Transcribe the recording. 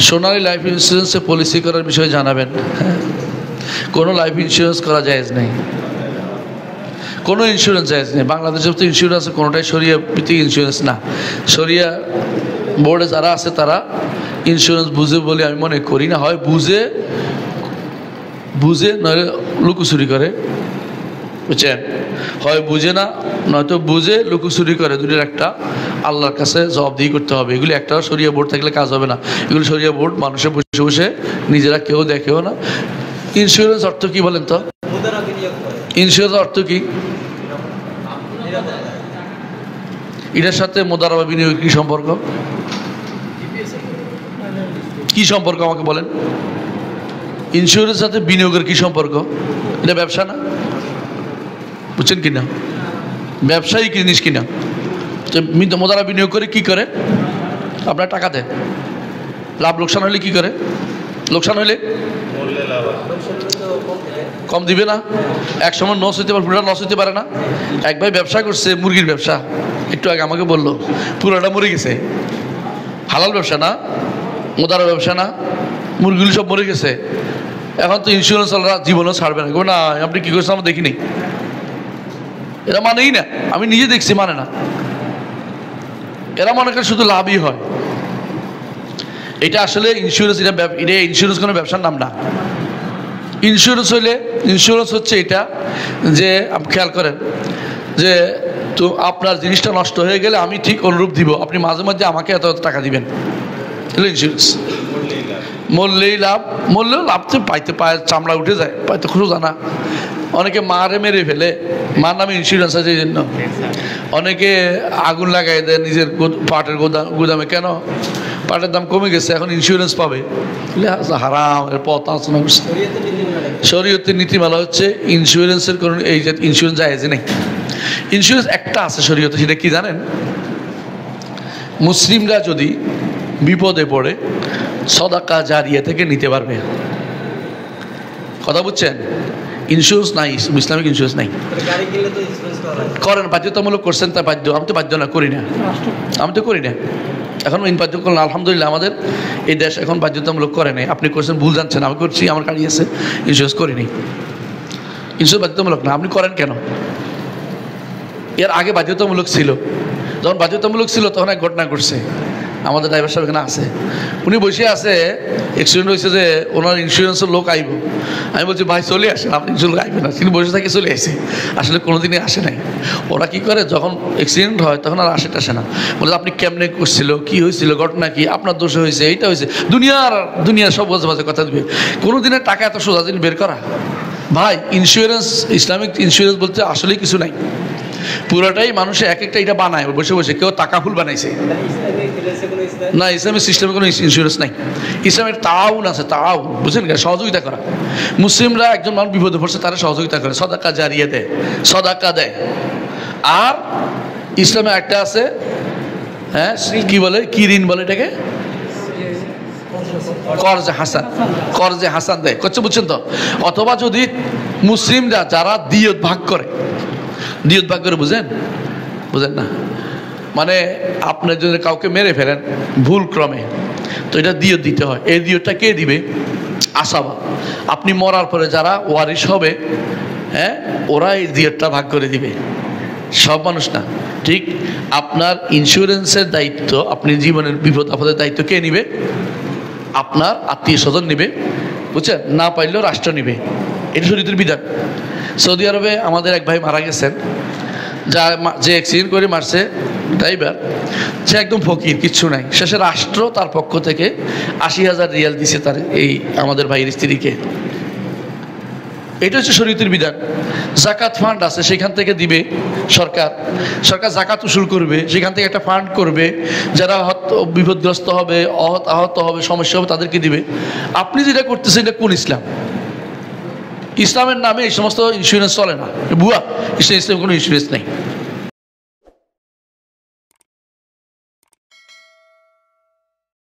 সোনালী life ইন্স্যুরেন্সে policy করার বিষয়ে জানাবেন। কোনো লাইফ ইন্স্যুরেন্স করা জায়েজ নেই, কোনো ইন্স্যুরেন্স জায়েজ নেই। বাংলাদেশের তো ইন্স্যুরেন্স কোনোটাই শরিয়া ভিত্তিক ইন্স্যুরেন্স না। শরিয়া বোর্ডে যারা আছে তারা ইন্স্যুরেন্স বুঝে বলে আমি মনে করি না। হয় বুঝে নয় লুকোচুরি করে, বুঝছেন? হয় বুঝে না, নয়তো বুঝে লুকোচুরি করে। দুটোর একটা আল্লাহর কাছে জবাবদিহি করতে হবে। এগুলি একটা শরিয়া বোর্ড থাকলে কাজ হবে না। এগুলি শরিয়া বোর্ড মানুষের বসে বসে নিজেরা কেউ দেখেও না। ইন্স্যুরেন্স অর্থ কি বলেন তো? ইন্স্যুরেন্স অর্থ কি? এটার সাথে মোদারাবা বিনিয়োগ কি সম্পর্ক? কি সম্পর্ক আমাকে বলেন? ইন্স্যুরেন্সের সাথে বিনিয়োগের কি সম্পর্ক? এটা ব্যবসা না? বুঝছেন কিনা? ব্যবসায়ী জিনিস কিনা। মোদারা বিনিয়োগ করে কি করে? আপনার টাকা দেয়, লাভ লোকসান হলে কি করে? লোকসান হলে কম দিবে না? এক সময় লস হইতে পারে, পুরোটা লস হইতে পারে না? এক ভাই ব্যবসা করছে, মুরগির ব্যবসা, একটু আগে আমাকে বললো পুরোটা মরে গেছে। হালাল ব্যবসা না, মোদারা ব্যবসা না, মুরগিগুলি সব মরে গেছে। এখন তো ইন্স্যুরেন্স ওরা জীবনও ছাড়বে না। না আপনি কী করছেন আমরা দেখিনি, এরা মানেই না। আমি নিজে দেখছি মানে না। এরা মনে করে শুধু লাভই হয়। এটা আসলে ইন্স্যুরেন্স, এটা ইন্স্যুরেন্স কোনো ব্যবসার নাম না। ইন্স্যুরেন্স হচ্ছে এটা যে আপনি খেয়াল করেন যে তো আপনার জিনিসটা নষ্ট হয়ে গেলে আমি ঠিক অনুরূপ দিব, আপনি মাঝে মাঝে আমাকে এত টাকা দিবেন। এগুলো ইন্স্যুরেন্স। মরলেই লাভ, মরলেও লাভ তো পাইতে, পায়ের চামড়া উঠে যায়, পাইতে খুব জানা। অনেকে মারে মেরে ফেলে, মার নামে ইন্স্যুরেন্স আছে এই জন্য। অনেকে আগুন লাগাই দেয় নিজের পাটের গুদামে। কেন? পাটের দাম কমে গেছে, এখন ইন্স্যুরেন্স পাবে। হারাম, এর পথ আলোচনা করছে। শরীয়তের নীতিমালা হচ্ছে ইন্স্যুরেন্সের কোনো এই যে ইন্স্যুরেন্স জায়েজ নেই। ইন্স্যুরেন্স একটা আছে শরীয়তে, সেটা কি জানেন? মুসলিমরা যদি বিপদে পড়ে সদাকা জারিয়া থেকে নিতে পারবে। কথা বুঝছেন? ইন্স্যুরেন্স নাই, ইসলামিক ইন্স্যুরেন্স নাই। করেন, বাধ্যতামূলক করছেন, তা বাধ্য। আমি তো বাধ্য না, করি না, আমি তো করি না। এখন বাধ্য করলাম, আলহামদুলিল্লাহ আমাদের এই দেশ এখন বাধ্যতামূলক করে নাই। আপনি করছেন, ভুল জানছেন। আমি করছি, আমার গাড়ি আছে, ইন্স্যুরেন্স করিনি। ইন্স্যুরেন্স বাধ্যতামূলক না। আপনি করেন কেন? এর আগে বাধ্যতামূলক ছিল। যখন বাধ্যতামূলক ছিল তখন এক ঘটনা ঘটছে। আমাদের ড্রাইভার সাহেব এখানে আছে, উনি বসে আছে, অ্যাক্সিডেন্ট হয়েছে যে ওনার ইন্স্যুরেন্সের লোক আইব। আমি বলছি ভাই চলে আসেন, আপনি ইন্স্যুরেন্স আইবে না। তিনি বসে থাকে, চলে আসে। আসলে কোনোদিনই আসে নাই। ওরা কী করে, যখন অ্যাক্সিডেন্ট হয় তখন আর আসে না। বলে আপনি কেমনে করছিল, কী হয়েছিল, ঘটনা কি, আপনার দোষে হয়েছে, এইটা হয়েছে, দুনিয়ার সব বাজে কথা দিবে। কোনোদিনের টাকা এত সোজা দিন বের করা? ভাই ইন্স্যুরেন্স, ইসলামিক ইন্স্যুরেন্স বলতে আসলেই কিছু নাই। পুরোটাই মানুষে এক একটা এটা বানায় বসে বসে। কেউ টাকা ফুল বানাইছে না, ইসলামিক সিস্টেমে কোনো ইন্স্যুরেন্স নাই। ইসলামের তাআউন আছে, তাআউন, বুঝছেন? সহযোগিতা করা। মুসলিমরা একজন মানুষ বিপদে পড়ছে, তারা সহযোগিতা করে, সদাকা জারিয়া দেয়, সদাকা দেয়। আর ইসলামে একটা আছে, হ্যাঁ কি বলে, কি ঋণ বলে এটাকে? কর্জে হাসান দেয়, করছে, বুঝছেন তো? অথবা যদি মুসলিমরা যারা দিয়ত ভাগ করে, বুঝেন না? মানে আপনি যদি কাউকে মেরে ফেলেন ভুল ক্রমে, তো এটা দিয়ত দিতে হয়। এই দিয়তটা কে দিবে? আসাবা। আপনি মরার পরে যারা ওয়ারিশ হবে, হ্যাঁ, ওরা এই দিয়তটা ভাগ করে দিবে, সব মানুষ না। ঠিক আপনার ইন্স্যুরেন্সের দায়িত্ব, আপনি জীবনের বিপদ আপদের দায়িত্ব কে নিবে? আপনার আত্মীয় স্বজন নিবে, বুঝছেন? না পাইলেও রাষ্ট্র নিবে। এটা শরীয়তের বিধান। সৌদি আরবে আমাদের এক ভাই মারা গেছেন, যে অ্যাক্সিডেন্ট করে মারছে ড্রাইভার, সে একদম ফকির, কিচ্ছু নাই। শেষে রাষ্ট্র তার পক্ষ থেকে ৮০,০০০ রিয়াল দিছে তার এই আমাদের ভাইয়ের স্ত্রীকে। এটা হচ্ছে শরীয়তের বিধান। জাকাত ফান্ড আছে, সেখান থেকে দিবে সরকার জাকাত উসুল করবে, সেখান থেকে একটা ফান্ড করবে, যারা বিপদগ্রস্ত হবে, আহত হবে, সমস্যা হবে, তাদেরকে দিবে। আপনি যেটা করতেছেন এটা কোন ইসলাম? ইসলামের নামে এই সমস্ত ইন্স্যুরেন্স চলে না, ভুয়া। ইসলামে কোনো ইন্স্যুরেন্স নেই।